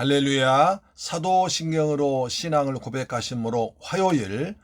할렐루야. 사도신경으로 신앙을 고백하심으로 화요일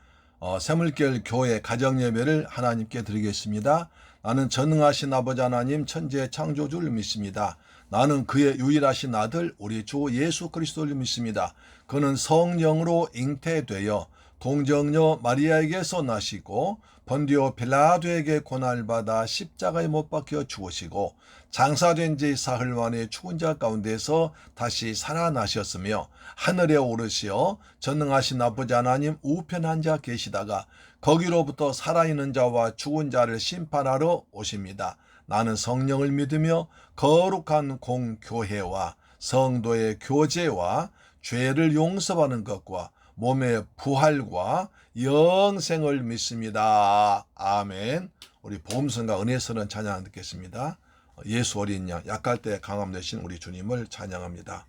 새물결 교회 가정예배를 하나님께 드리겠습니다. 나는 전능하신 아버지 하나님 천지의 창조주를 믿습니다. 나는 그의 유일하신 아들 우리 주 예수 그리스도를 믿습니다. 그는 성령으로 잉태되어 동정녀 마리아에게서 나시고 본디오 빌라도에게 고난받아 십자가에 못 박혀 죽으시고 장사된 지 사흘 만에 죽은 자 가운데서 다시 살아나셨으며 하늘에 오르시어 전능하신 아버지 하나님 우편에 앉아 계시다가 거기로부터 살아있는 자와 죽은 자를 심판하러 오십니다. 나는 성령을 믿으며 거룩한 공교회와 성도의 교제와 죄를 용서받는 것과 몸의 부활과 영생을 믿습니다. 아멘. 우리 보험성과 은혜스러운 찬양 듣겠습니다. 예수 어린 양, 약할 때 강함 되신 우리 주님을 찬양합니다.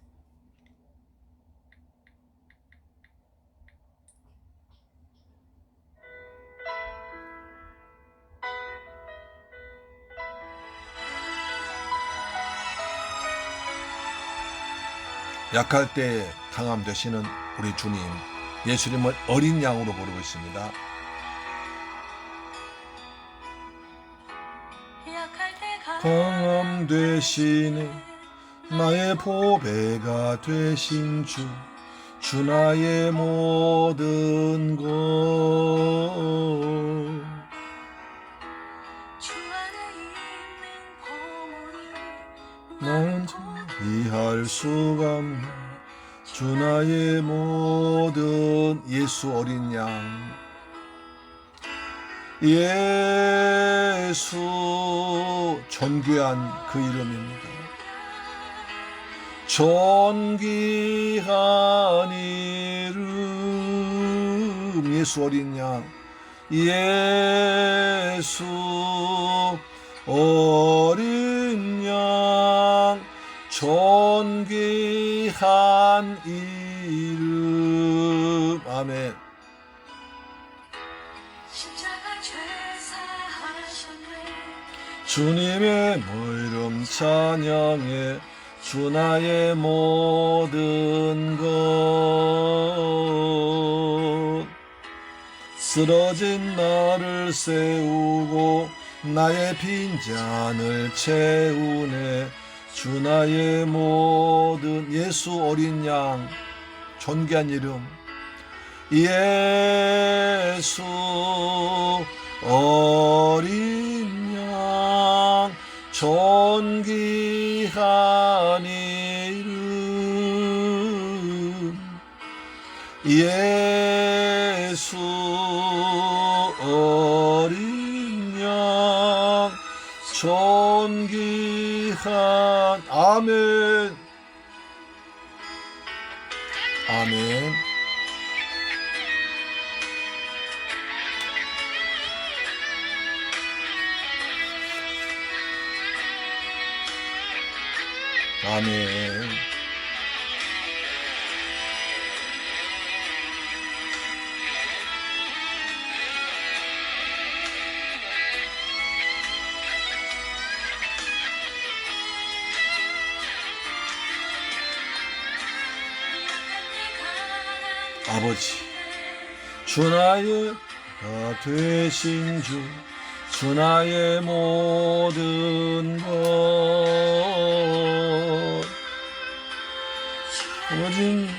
약할 때 강함 되시는 우리 주님, 예수님을 어린 양으로 부르고 있습니다. 강함 되시네 나의 보배가 되신 주 나의 모든 것. 난 이해할 수가 없네 주 나의 모든. 예수 어린 양, 예수 존귀한 그 이름입니다. 존귀한 이름 예수 어린 양, 예수 어린 양, 존귀한 이름. 아멘. 주님의 이름 찬양해 주 나의 모든 것. 쓰러진 나를 세우고 나의 빈잔을 채우네 주 나의 모든. 예수 어린 양, 존귀한 이름, 예수 어린 양, 존귀한 이름, 예수 어린 양, 존귀한. 아멘. 아멘. 아멘. 아버지, 주 나의 가 되신 주 나의 모든 것. 아버지,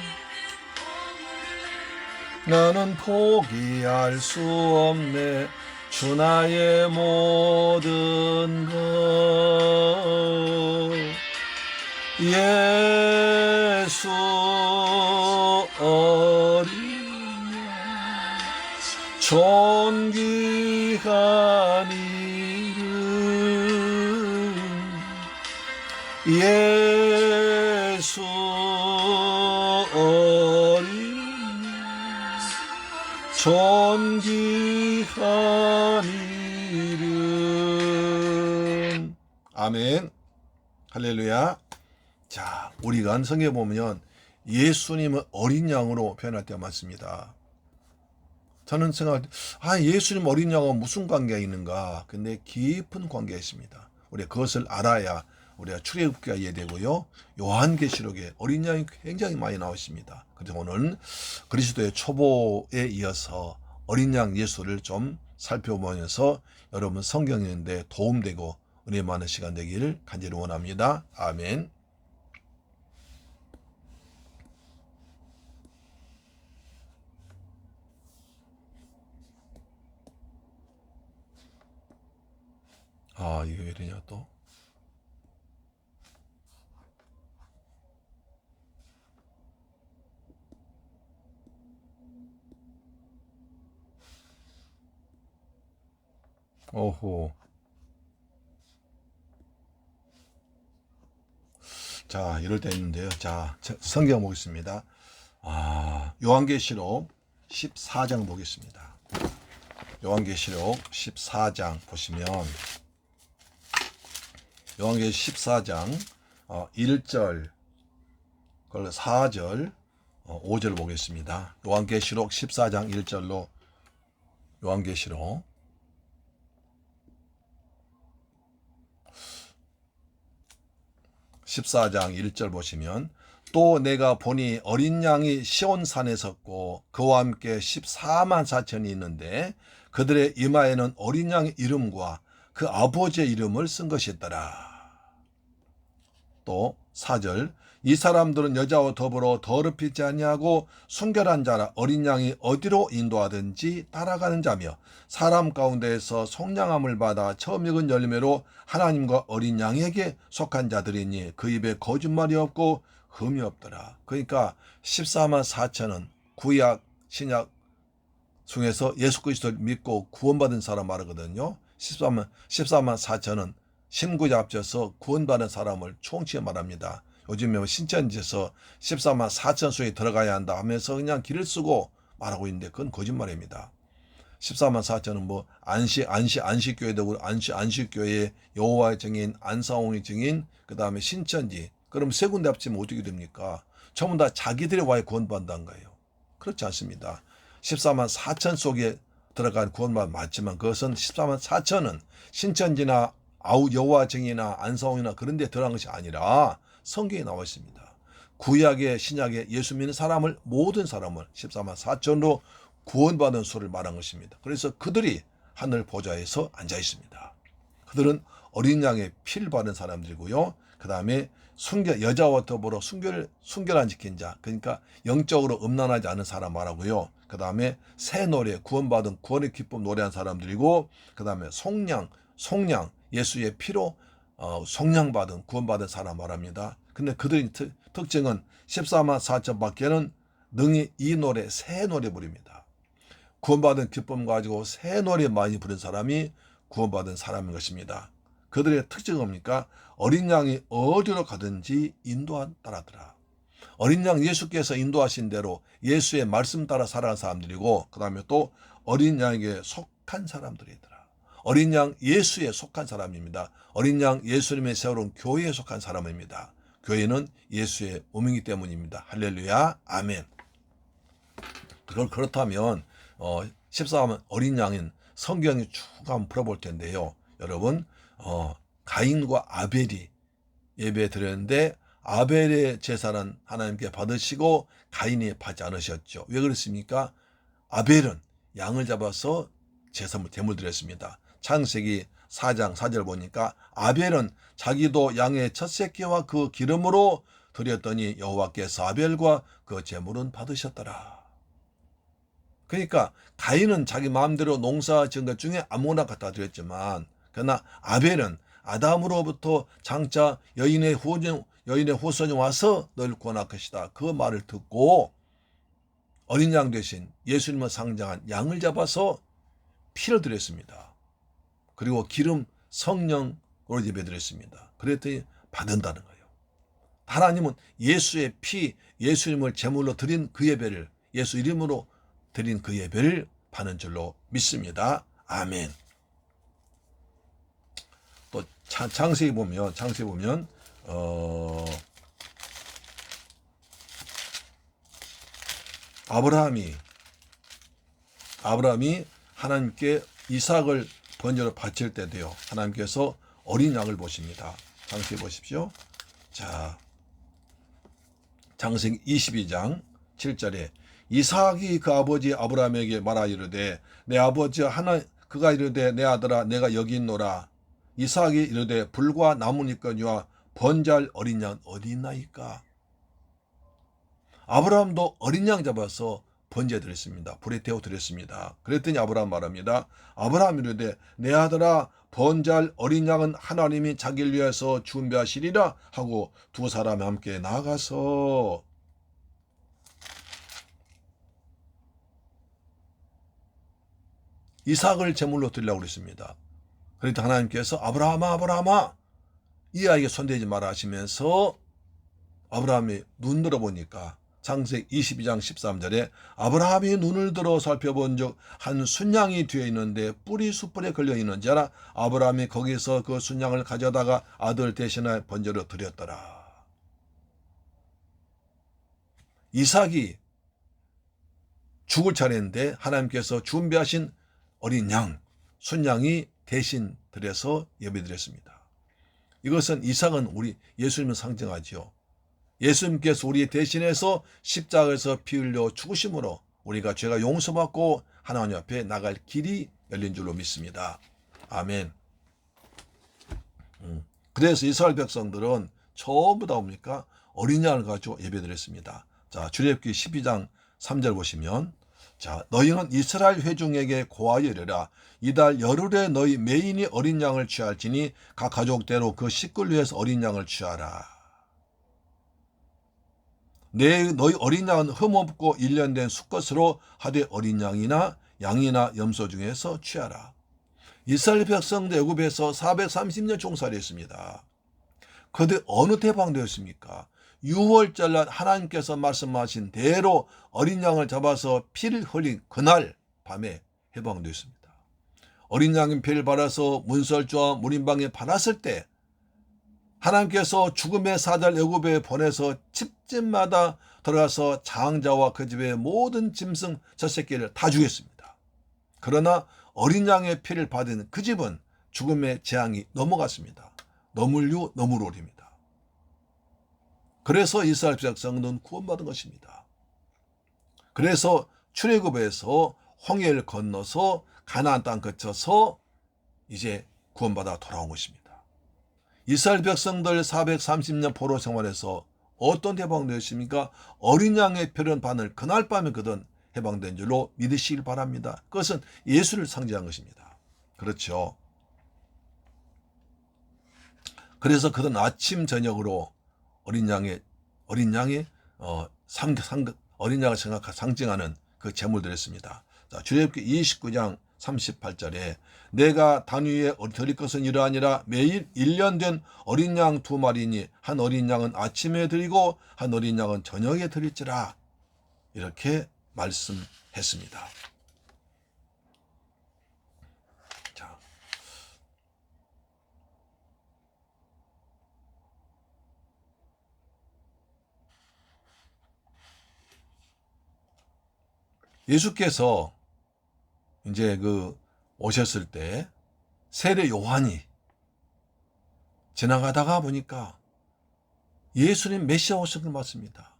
나는 포기할 수 없네 주 나의 모든 것. 예수 어린 양, 존귀한 이름, 예수 어린 양, 존귀한 이름. 아멘. 할렐루야. 자, 우리가 성경에 보면 예수님은 어린 양으로 표현할 때가 많습니다. 저는 생각할 때, 예수님 어린 양과 무슨 관계가 있는가? 근데 깊은 관계가 있습니다. 우리 그것을 알아야 우리가 출애굽기가 이해되고요. 요한계시록에 어린 양이 굉장히 많이 나오십니다. 그래서 오늘 그리스도의 초보에 이어서 어린 양 예수를 좀 살펴보면서 여러분 성경 읽는데 도움되고 은혜 많은 시간 되기를 간절히 원합니다. 아멘. 아, 이게 왜 이러냐 또. 오호. 자, 이럴 때 있는데요. 자, 성경 보겠습니다. 요한계시록 14장 보겠습니다. 요한계시록 14장 보시면 요한계시록 14장 1절, 4절, 5절 보겠습니다. 요한계시록 14장 1절로 요한계시록 14장 1절 보시면 또 내가 보니 어린 양이 시온산에 섰고 그와 함께 14만 4천이 있는데 그들의 이마에는 어린 양의 이름과 그 아버지의 이름을 쓴 것이었더라. 또 4절 이 사람들은 여자와 더불어 더럽히지 아니하고 순결한 자라 어린 양이 어디로 인도하든지 따라가는 자며 사람 가운데에서 속량함을 받아 처음 익은 열매로 하나님과 어린 양에게 속한 자들이니 그 입에 거짓말이 없고 흠이 없더라. 그러니까 14만 4천은 구약 신약 중에서 예수 그리스도를 믿고 구원받은 사람 말하거든요. 14만 4천은 신구자 합쳐서 구원받은 사람을 총칭해 말합니다. 요즘에 신천지에서 14만 4천 수에 들어가야 한다 하면서 그냥 길을 쓰고 말하고 있는데 그건 거짓말입니다. 14만 4천은 뭐 안식교회도 안식교회 여호와의 증인, 안사홍의 증인, 그 다음에 신천지. 그럼 세 군데 합치면 어떻게 됩니까? 전부 다 자기들의 와에 구원받는다는 거예요. 그렇지 않습니다. 14만 4천 속에 들어간 구원만 맞지만 그것은 14만 4천은 신천지나 여호와 증인이나 안사홍이나 그런 데 들어간 것이 아니라 성경에 나와 있습니다. 구약의 신약의 예수 믿는 사람을 모든 사람을 14만 4천으로 구원받은 수를 말한 것입니다. 그래서 그들이 하늘 보좌에서 앉아 있습니다. 그들은 어린 양의 피를 받은 사람들이고요. 그 다음에 여자와 더불어 순결한 지킨 자, 그러니까 영적으로 음란하지 않은 사람 말하고요. 그 다음에 새 노래, 구원받은 구원의 기쁨 노래한 사람들이고, 그 다음에 속량, 예수의 피로 속량받은 구원받은 사람 말합니다. 근데 그들의 특징은 14만 4천 밖에는 능히 이 노래, 새 노래 부릅니다. 구원받은 기쁨 가지고 새 노래 많이 부른 사람이 구원받은 사람인 것입니다. 그들의 특징은 뭡니까? 어린 양이 어디로 가든지 인도 따라더라. 어린 양 예수께서 인도하신 대로 예수의 말씀 따라 살아가는 사람들이고, 그 다음에 또 어린 양에게 속한 사람들이더라. 어린 양 예수에 속한 사람입니다. 어린 양 예수님의 세워놓은 교회에 속한 사람입니다. 교회는 예수의 몸이기 때문입니다. 할렐루야, 아멘. 그렇다면 14만 어린 양인 성경이 쭉 한번 풀어볼 텐데요. 여러분, 가인과 아벨이 예배 드렸는데 아벨의 제사는 하나님께 받으시고 가인이 받지 않으셨죠. 왜 그렇습니까? 아벨은 양을 잡아서 제사물 제물 드렸습니다. 창세기 4장 4절 보니까 아벨은 자기도 양의 첫 새끼와 그 기름으로 드렸더니 여호와께서 아벨과 그 제물은 받으셨더라. 그러니까 가인은 자기 마음대로 농사 지은 것 중에 아무거나 갖다 드렸지만, 그러나 아벨은 아담으로부터 장차 여인의 후손이 와서 너를 구원할 것이다, 그 말을 듣고 어린 양 대신 예수님을 상징한 양을 잡아서 피를 드렸습니다. 그리고 기름 성령으로 예배드렸습니다. 그랬더니 받는다는 거예요. 하나님은 예수의 피, 예수님을 제물로 드린 그 예배를, 예수 이름으로 드린 그 예배를 받는 줄로 믿습니다. 아멘. 또 창세기 보면 아브라함이 하나님께 이삭을 번제로 바칠 때도요, 하나님께서 어린 양을 보십니다. 창세기 보십시오. 자, 창세기 22장 7절에 이삭이 그 아버지 아브라함에게 말하 이르되 내 아버지 하나 그가 이르되 내 아들아 내가 여기 있노라. 이삭이 이르되 불과 나무니거니와 번제할 어린 양 어디 있나이까. 아브라함도 어린 양 잡아서 번제 드렸습니다. 불에 태워 드렸습니다. 그랬더니 아브라함 말합니다. 아브라함 이르되 내 아들아 번제할 어린 양은 하나님이 자기를 위해서 준비하시리라 하고 두 사람이 함께 나아가서 이삭을 제물로 드리려고 그랬습니다. 그랬더니 하나님께서 아브라함아 이 아이에게 손대지 마라 하시면서 아브라함이 눈 들어보니까 창세기 22장 13절에 아브라함이 눈을 들어 살펴본 적 한 순양이 뒤에 있는데 뿔이 숯불에 걸려 있는지 알아. 아브라함이 거기서 그 순양을 가져다가 아들 대신에 번제로 드렸더라. 이삭이 죽을 차례인데 하나님께서 준비하신 어린 양, 순양이 대신 드려서 예배드렸습니다. 이것은 이삭은 우리 예수님을 상징하지요. 예수님께서 우리 대신해서 십자가에서 피 흘려 죽으심으로 우리가 죄가 용서받고 하나님 앞에 나갈 길이 열린 줄로 믿습니다. 아멘. 그래서 이스라엘 백성들은 전부 다 뭡니까? 어린 양을 가지고 예배드렸습니다. 자, 출애굽기 12장 3절 보시면 자, 너희는 이스라엘 회중에게 고하여 이르라. 이달 열흘에 너희 매인이 어린 양을 취할지니 각 가족대로 그 식구를 위해서 어린 양을 취하라. 너희 어린 양은 흠없고 1년 된 수컷으로 하되 어린 양이나 양이나 염소 중에서 취하라. 이스라엘 백성도 애굽에서 430년 종살이 했습니다. 그런데 어느 때 해방되었습니까? 6월절 날 하나님께서 말씀하신 대로 어린 양을 잡아서 피를 흘린 그날 밤에 해방되었습니다. 어린 양의 피를 발라서 문설주와 문인방에 발랐을 때 하나님께서 죽음의 사자를 애굽에 보내서 집집마다 들어가서 장자와 그 집의 모든 짐승 첫 새끼를 다 죽였습니다. 그러나 어린 양의 피를 받은 그 집은 죽음의 재앙이 넘어갔습니다. 넘을류 넘으로리입니다. 그래서 이스라엘 백성은 구원받은 것입니다. 그래서 출애굽에서 홍해를 건너서 가나안 땅 거쳐서 이제 구원받아 돌아온 것입니다. 이스라엘 백성들 430년 포로 생활에서 어떤 해방되었습니까? 어린 양의 피를 받는 그날 밤에 그든 해방된 줄로 믿으시길 바랍니다. 그것은 예수를 상징한 것입니다. 그렇죠. 그래서 그든 아침 저녁으로 어린 양의 어린 양을 상징하는 그 제물 드렸습니다. 자, 출애굽기 29장 38절에 내가 단 위에 드릴 것은 이러하니라. 매일 1년 된 어린 양 2마리니 한 어린 양은 아침에 드리고 한 어린 양은 저녁에 드릴지라. 이렇게 말씀했습니다. 자, 예수께서 이제 오셨을 때 세례 요한이 지나가다가 보니까 예수님 메시아 오신 걸 맞습니다.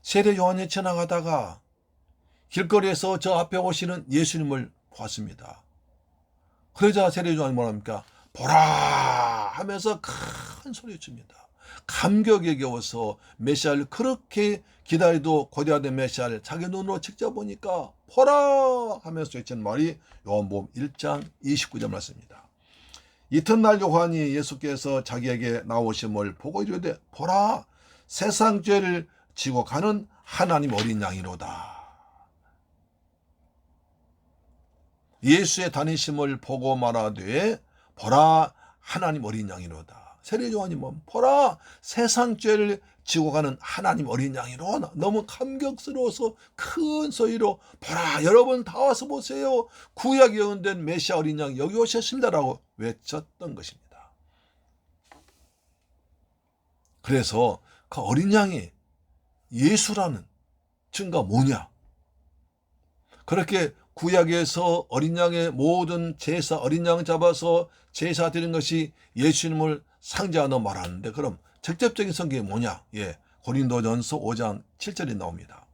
세례 요한이 지나가다가 길거리에서 저 앞에 오시는 예수님을 보았습니다. 그러자 세례 요한이 뭐랍니까? 보라 하면서 큰 소리 칩니다. 감격에 겨워서 메시아를 그렇게 기다리도 고대하던 메시아를 자기 눈으로 직접 보니까 보라 하면서 외치는 말이 요한복음 1장 29절 말씀입니다. 이튿날 요한이 예수께서 자기에게 나오심을 보고 이르되 보라 세상 죄를 지고 가는 하나님 어린 양이로다. 예수의 다니심을 보고 말하되 보라 하나님 어린 양이로다. 세례 요한이 보라 세상 죄를 지고 가는 하나님 어린 양이로다. 너무 감격스러워서 큰 소리로 보라 여러분 다 와서 보세요. 구약 예언된 메시아 어린 양 여기 오셨습니다라고 외쳤던 것입니다. 그래서 그 어린 양이 예수라는 증거가 뭐냐? 그렇게 구약에서 어린 양의 모든 제사 어린 양 잡아서 제사 드린 것이 예수님을 상징하다 말하는데 그럼 직접적인 성경이 뭐냐? 예, 고린도전서 5장 7절이 나옵니다.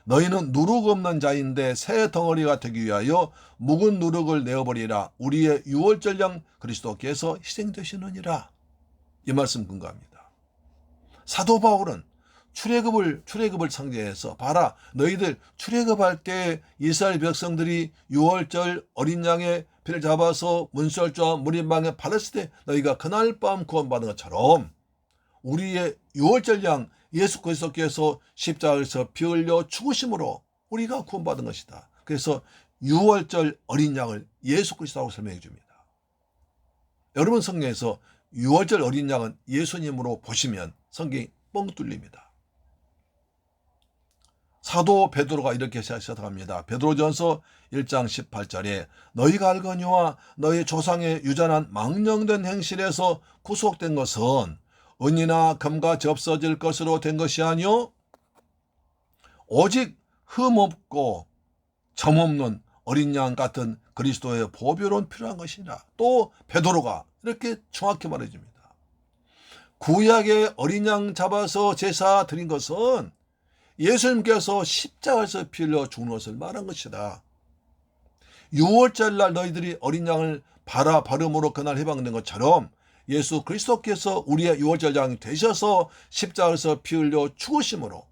너희는 누룩 없는 자인데 새 덩어리가 되기 위하여 묵은 누룩을 내어버리라. 우리의 유월절 양 그리스도께서 희생되시느니라. 이 말씀 근거합니다. 사도 바울은 출애굽을 상징해서 봐라, 너희들 출애굽할 때 이스라엘 백성들이 유월절 어린 양의 피를 잡아서 문설주와 무림방에 바랐을 때 너희가 그날 밤 구원받은 것처럼 우리의 유월절 양 예수 그리스도께서 십자가에서 피 흘려 죽으심으로 우리가 구원받은 것이다. 그래서 유월절 어린 양을 예수 그리스도라고 설명해 줍니다. 여러분, 성경에서 유월절 어린 양은 예수님으로 보시면 성경이 뻥 뚫립니다. 사도 베드로가 이렇게 시작합니다. 베드로전서 1장 18절에 너희가 알거니와 너희 조상의 유전한 망령된 행실에서 구속된 것은 은이나 금과 접서질 것으로 된 것이 아니요 오직 흠없고 점없는 어린 양 같은 그리스도의 보혈은 필요한 것이라. 또 베드로가 이렇게 정확히 말해줍니다. 구약의 어린 양 잡아서 제사 드린 것은 예수님께서 십자가에서 피 흘려 죽는 것을 말한 것이다. 유월절 날 너희들이 어린 양을 바름으로 그날 해방된 것처럼 예수 그리스도께서 우리의 유월절 양이 되셔서 십자가에서 피 흘려 죽으심으로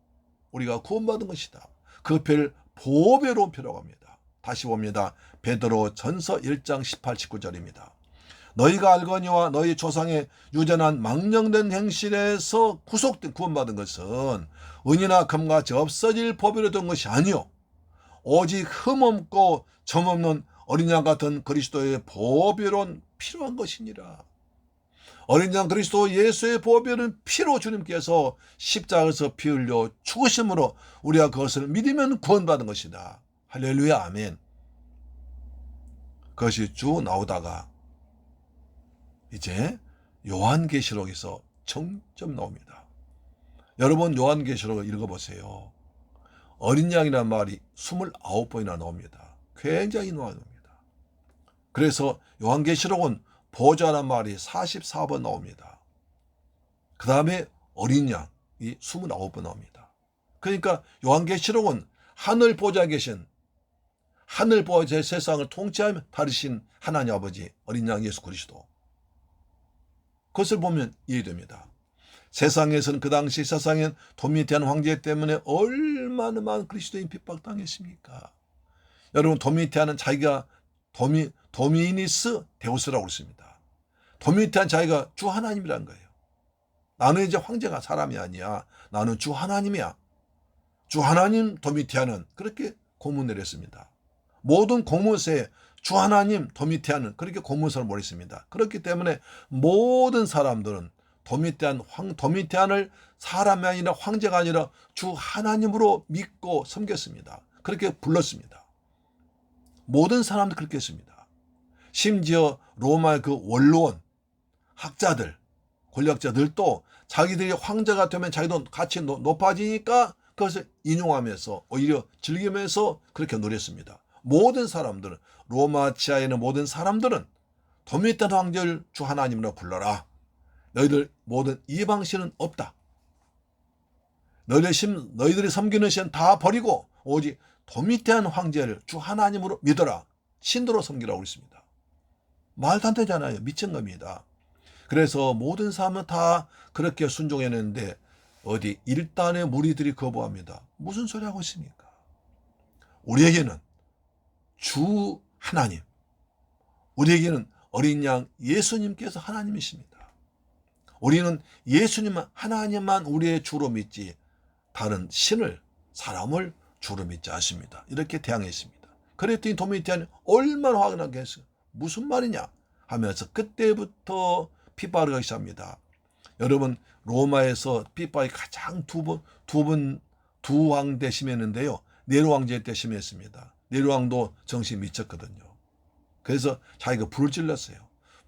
우리가 구원받은 것이다. 그 피를 보배로운 피라고 합니다. 다시 봅니다. 베드로 전서 1장 18, 19절입니다. 너희가 알거니와 너희 조상의 유전한 망령된 행실에서 구속된 구원받은 것은 은이나 금과 접서질 법으로 된 것이 아니요 오직 흠없고 점없는 어린 양 같은 그리스도의 보배로운 필요한 것이니라. 어린 양 그리스도 예수의 보배로운 피로 주님께서 십자가에서 피 흘려 죽으심으로 우리가 그것을 믿으면 구원받은 것이다. 할렐루야, 아멘. 그것이 쭉 나오다가 이제 요한계시록에서 정점 나옵니다. 여러분, 요한계시록을 읽어보세요. 어린 양이라는 말이 29번이나 나옵니다. 굉장히 나옵니다. 그래서 요한계시록은 보좌라는 말이 44번 나옵니다. 그 다음에 어린 양이 29번 나옵니다. 그러니까 요한계시록은 하늘 보좌에 계신 하늘 보좌의 세상을 통치하며 다루신 하나님 아버지 어린 양 예수 그리스도, 그것을 보면 이해됩니다. 세상에서는 그 당시 세상엔 도미디안 황제 때문에 얼마나 많은 그리스도인 핍박당했습니까? 여러분, 도미디안은 자기가 도미니스 데우스라고 그랬습니다. 도미디안 자기가 주 하나님이라는 거예요. 나는 이제 황제가 사람이 아니야. 나는 주 하나님이야. 주 하나님 도미디안은 그렇게 공문 내렸습니다. 모든 공문서에 주 하나님 도미디안은 그렇게 공문서를 보냈습니다. 그렇기 때문에 모든 사람들은 도미디안을 사람이 아니라 황제가 아니라 주 하나님으로 믿고 섬겼습니다. 그렇게 불렀습니다. 모든 사람들 그렇게 했습니다. 심지어 로마의 그 원로원, 학자들, 권력자들도 자기들이 황제가 되면 자기도 같이 높아지니까 그것을 인용하면서 오히려 즐기면서 그렇게 누렸습니다. 모든 사람들은, 로마 지하에 있는 모든 사람들은 도미디안 황제를 주 하나님으로 불러라. 너희들 모든 이방신은 없다. 너희들이 섬기는 신 다 버리고 오직 도미디안 황제를 주 하나님으로 믿어라. 신도로 섬기라고 했습니다. 말도 안 되잖아요. 미친 겁니다. 그래서 모든 사람은 다 그렇게 순종했는데 어디 일단의 무리들이 거부합니다. 무슨 소리 하고 있습니까? 우리에게는 주 하나님, 우리에게는 어린 양 예수님께서 하나님이십니다. 우리는 예수님만, 하나님만 우리의 주로 믿지 다른 신을, 사람을 주로 믿지 않습니다. 이렇게 대항했습니다. 그랬더니 도미디안이 얼마나 화가 나게 했어요. 무슨 말이냐 하면서 그때부터 핍박을 하기 시작합니다. 여러분, 로마에서 핍박이 가장 두 왕 때 심했는데요. 네로 왕제 때 심했습니다. 네로 왕도 정신 미쳤거든요. 그래서 자기가 불을 질렀어요.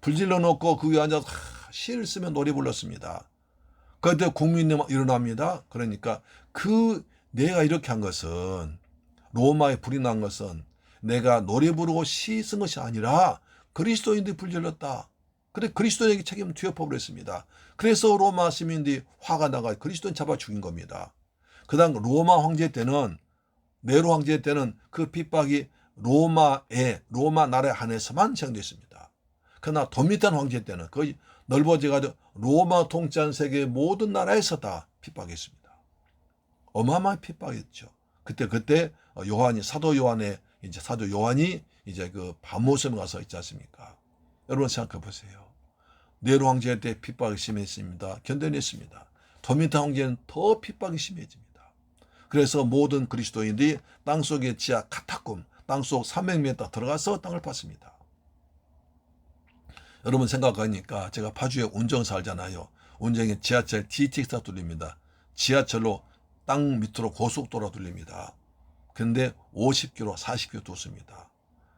불 질러놓고 그 위에 앉아서 시를 쓰며 노래 불렀습니다. 그때 국민이 일어납니다. 그러니까 내가 이렇게 한 것은, 로마에 불이 난 것은 내가 노래 부르고 시 쓴 것이 아니라 그리스도인들이 불 질렀다. 그래 그리스도인에게 책임을 뒤엎어버렸습니다. 그래서 로마 시민들이 화가 나가 그리스도인 잡아 죽인 겁니다. 그 다음 로마 황제 때는 네로 황제 때는 그 핍박이 로마 나라에 한해서만 시행됐습니다. 그러나 도미탄 황제 때는 거의 넓어져가지고 로마 통치한 세계 모든 나라에서 다 핍박했습니다. 어마어마한 핍박이었죠. 그때 요한이 사도 요한이 이제 그 바모섬에 가서 있지 않습니까? 여러분 생각해 보세요. 네로 황제 때 핍박이 심했습니다. 견뎌냈습니다. 도미탄 황제는 더 핍박이 심해집니다. 그래서 모든 그리스도인들이 땅속의 지하 카타콤, 땅속 300m 들어가서 땅을 팠습니다. 여러분 생각하니까 제가 파주에 운정 살잖아요. 운정에 지하철 DTX가 뚫립니다. 지하철로 땅 밑으로 고속도로가 뚫립니다. 근데 50km, 40km 뚫습니다.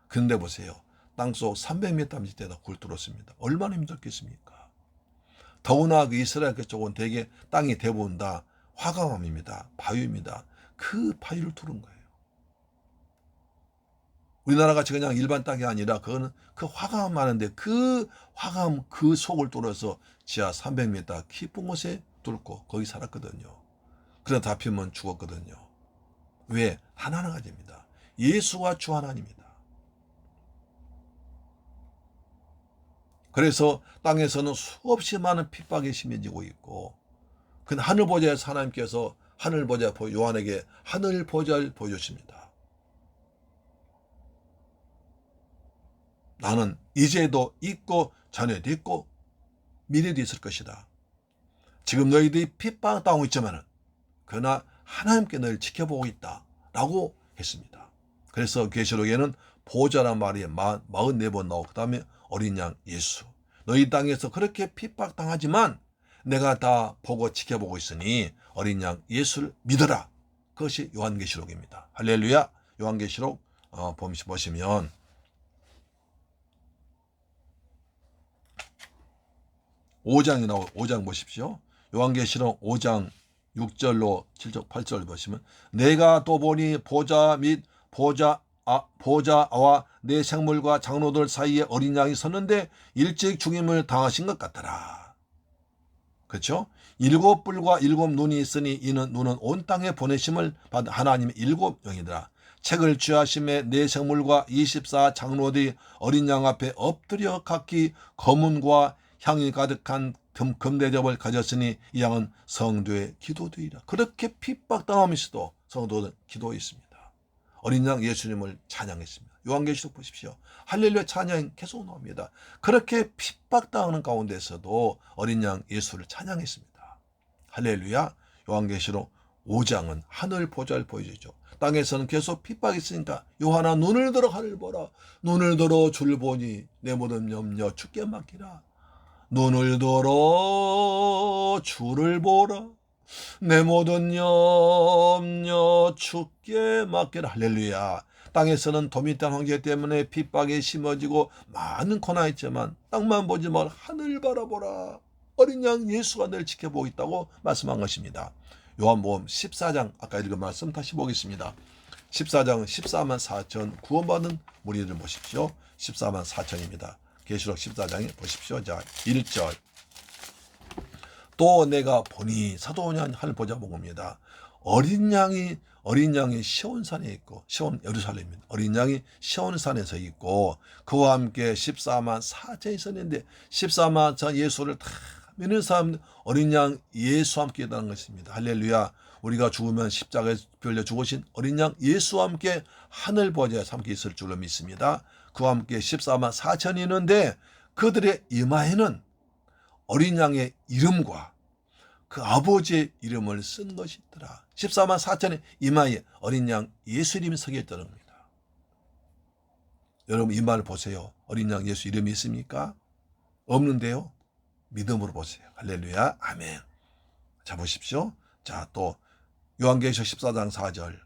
근데 보세요. 땅속 300m 밑에다 굴 뚫었습니다. 얼마나 힘들겠습니까? 더구나 그 이스라엘 그쪽은 대개 땅이 대부분 다 화강암입니다. 바위입니다. 그 바위를 뚫은 거예요. 우리나라 같이 그냥 일반 땅이 아니라 그거는 그 화강암 많은데 그 화강암 그 속을 뚫어서 지하 300m 깊은 곳에 뚫고 거기 살았거든요. 그러다 잡히면 죽었거든요. 왜? 하나는 가지입니다. 예수가 주 하나님입니다. 그래서 땅에서는 수없이 많은 핍박이 심해지고 있고 그 하늘 보좌에서 하나님께서 하늘 보좌 요한에게 하늘 보좌를 보여주십니다. 나는 이제도 있고 전에도 있고 미래도 있을 것이다. 지금 너희들이 핍박당하고 있지만은 그러나 하나님께 너희를 지켜보고 있다 라고 했습니다. 그래서 계시록에는 보좌란 말이 44번 나오고 그 다음에 어린 양 예수, 너희 땅에서 그렇게 핍박당하지만 내가 다 보고 지켜보고 있으니 어린 양 예수를 믿어라. 그것이 요한계시록입니다. 할렐루야. 요한계시록 보시면 5장이 나오고 5장 보십시오. 요한계시록 5장 6절로 7절 8절 보시면 내가 또 보니 보좌 및 보좌와 내 생물과 장로들 사이에 어린 양이 섰는데 일찍 죽임을 당하신 것 같더라. 그렇죠? 7뿔과 7눈이 있으니 이는 눈은 온 땅에 보내심을 받은 하나님의 7영이더라. 책을 취하심에 내 생물과 24 장로들이 어린 양 앞에 엎드려 각기 검은과 향이 가득한 금대접을 가졌으니 이 양은 성도의 기도되이라. 그렇게 핍박당하면서도 성도는 기도했습니다. 어린 양 예수님을 찬양했습니다. 요한계시록 보십시오. 할렐루야 찬양이 계속 나옵니다. 그렇게 핍박당하는 가운데서도 어린 양 예수를 찬양했습니다. 할렐루야. 요한계시록 5장은 하늘 보좌를 보여주죠. 땅에서는 계속 핍박이 있으니까 요한아 눈을 들어 하늘 보라. 눈을 들어 주를 보니 내 모든 염려 주께 맡기라. 눈을 들어 주를 보라. 내 모든 염려 주께 맡기라. 할렐루야. 땅에서는 도미탄 황제 때문에 핍박이 심어지고 많은 고난이 있지만 땅만 보지 말 하늘 바라보라. 어린 양 예수가 늘 지켜보고 있다고 말씀한 것입니다. 요한복음 14장 아까 읽은 말씀 다시 보겠습니다. 14장은 14만 4천 구원받은 무리를 보십시오. 14만 4천입니다. 계시록 14장에 보십시오. 자 1절 또 내가 보니 사도 요한 하늘 보좌 본 겁니다. 어린 양이 시온산에 있고 시온 예루살렘입니다. 어린 양이 시온산에서 있고 그와 함께 14만 4천이 있었는데 14만 4천 예수를 다 믿는 사람 어린 양 예수와 함께 있다는 것입니다. 할렐루야. 우리가 죽으면 십자가에 빌려 죽으신 어린 양 예수와 함께 하늘 보좌에 함께 있을 줄로 믿습니다. 그와 함께 14만 4천이 있는데 그들의 이마에는 어린 양의 이름과 그 아버지의 이름을 쓴 것이 있더라. 14만 4천의 이마에 어린 양 예수 이름이 서 있다는 겁니다. 여러분 이마를 보세요. 어린 양 예수 이름이 있습니까? 없는데요. 믿음으로 보세요. 할렐루야. 아멘. 자 보십시오. 자 또 요한계시록 14장 4절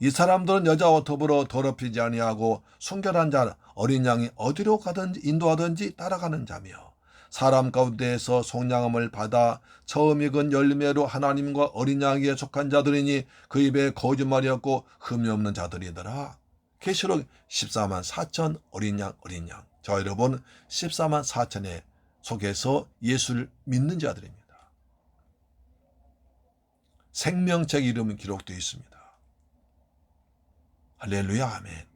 이 사람들은 여자와 더불어 더럽히지 아니하고 순결한 자 어린 양이 어디로 가든지 인도하든지 따라가는 자며 사람 가운데에서 속량함을 받아 처음 익은 열매로 하나님과 어린 양에게 속한 자들이니 그 입에 거짓말이 없고 흠이 없는 자들이더라. 계시록 14만 4천 어린 양. 저 여러분 14만 4천의 속에서 예수를 믿는 자들입니다. 생명책 이름은 기록되어 있습니다. 할렐루야, 아멘.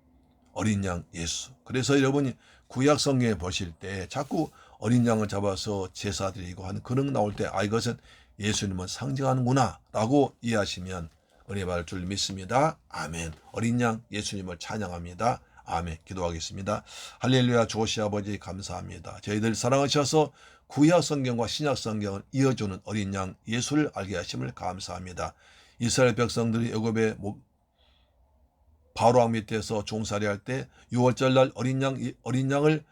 어린 양 예수. 그래서 여러분이 구약 성경에 보실 때 자꾸 어린 양을 잡아서 제사 드리고 하는 그런 나올 때 이것은 예수님을 상징하는구나 라고 이해하시면 은혜 받을 줄 믿습니다. 아멘. 어린 양 예수님을 찬양합니다. 아멘. 기도하겠습니다. 할렐루야. 주오시 아버지 감사합니다. 저희들 사랑하셔서 구약 성경과 신약 성경을 이어주는 어린 양 예수를 알게 하심을 감사합니다. 이스라엘 백성들이 애굽의 바로왕 밑에서 종살이할 때 6월절날 어린 양을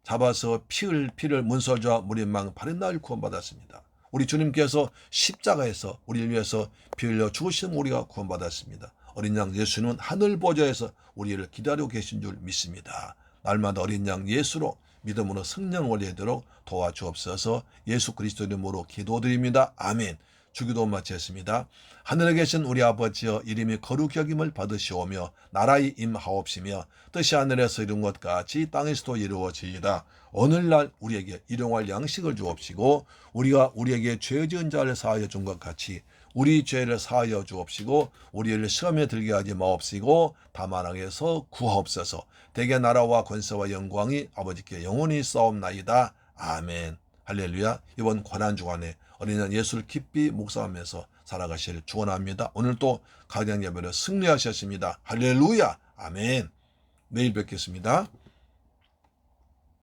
잡아서 피를 문설주와 무리망 바른 날 구원받았습니다. 우리 주님께서 십자가에서 우리를 위해서 피 흘려 죽으신 우리가 구원받았습니다. 어린 양 예수님은 하늘 보좌에서 우리를 기다리고 계신 줄 믿습니다. 날마다 어린 양 예수로 믿음으로 성령 원리되도록 도와주옵소서. 예수 그리스도 이름으로 기도드립니다. 아멘. 주기도 마쳤습니다. 하늘에 계신 우리 아버지여 이름이 거룩히 여김을 받으시오며 나라의 임하옵시며 뜻이 하늘에서 이룬 것 같이 땅에서도 이루어지이다. 오늘날 우리에게 일용할 양식을 주옵시고 우리가 우리에게 죄 지은 자를 사하여 준 것 같이 우리 죄를 사하여 주옵시고 우리를 시험에 들게 하지 마옵시고 다만 악에서 구하옵소서. 대개 나라와 권세와 영광이 아버지께 영원히 싸움나이다. 아멘. 할렐루야. 이번 고난주간에 어린 양 예수를 깊이 묵상하면서 살아가시를 축원합니다. 오늘도 가정 예배를 승리하셨습니다. 할렐루야. 아멘. 내일 뵙겠습니다.